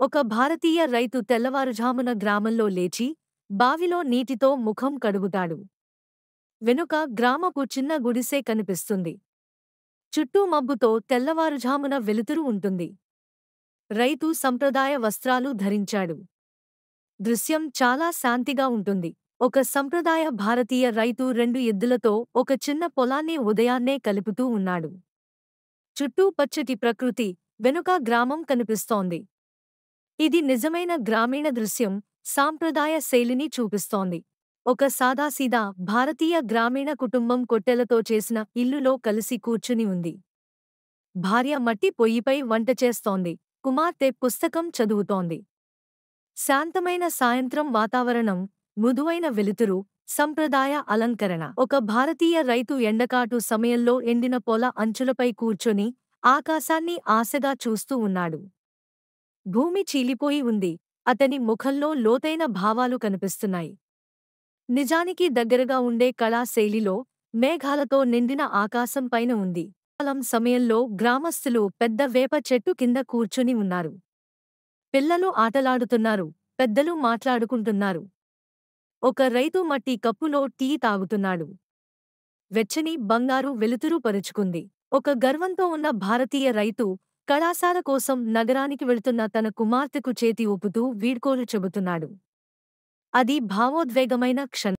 ఒక భారతీయ రైతు తెల్లవారుఝామున గ్రామంలో లేచి, బావిలో నీటితో ముఖం కడుగుతాడు. వెనుక గ్రామపు చిన్న గుడిసె కనిపిస్తుంది. చుట్టూ మబ్బుతో తెల్లవారుఝామున వెలుతురు ఉంటుంది. రైతు సంప్రదాయ వస్త్రాలు ధరించాడు. దృశ్యం చాలా శాంతిగా ఉంటుంది. ఒక సంప్రదాయ భారతీయ రైతు 2 ఎద్దులతో ఒక చిన్న పొలాన్ని ఉదయాన్నే కలుపుతూ ఉన్నాడు. చుట్టూ పచ్చటి ప్రకృతి, వెనుక గ్రామం కనిపిస్తోంది. ఇది నిజమైన గ్రామీణ దృశ్యం, సాంప్రదాయ శైలిని చూపిస్తోంది. ఒక సాదాసీదా భారతీయ గ్రామీణ కుటుంబం కొట్టెలతో చేసిన ఇల్లులో కలిసి కూర్చుని ఉంది. భార్య మట్టి పొయ్యిపై వంట చేస్తోంది. కుమార్తె పుస్తకం చదువుతోంది. శాంతమైన సాయంత్రం వాతావరణం, మృదువైన వెలుతురు, సంప్రదాయ అలంకరణ. ఒక భారతీయ రైతు ఎండకాటు సమయంలో ఎండిన పొల అంచులపై కూర్చొని ఆకాశాన్ని ఆశగా చూస్తూ ఉన్నాడు. భూమి చీలిపోయి ఉంది. అతని ముఖంలో లోతైన భావాలు కనిపిస్తున్నాయి. నిజానికి దగ్గరగా ఉండే కళా శైలిలో, మేఘాలతో నిండిన ఆకాశం పైన ఉంది. కాలం సమయంలో గ్రామస్తులు పెద్ద వేప చెట్టు కింద కూర్చుని ఉన్నారు. పిల్లలు ఆటలాడుతున్నారు, పెద్దలు మాట్లాడుకుంటున్నారు. ఒక రైతు మట్టి కప్పులో టీ తాగుతున్నాడు. వెచ్చని బంగారు వెలుతురు పరుచుకుంది. ఒక గర్వంతో ఉన్న భారతీయ రైతు, కళాశాల కోసం నగరానికి వెళ్తున్న తన కుమార్తెకు చేతి ఊపుతూ వీడ్కోలు చెబుతున్నాడు. అది భావోద్వేగమైన క్షణం.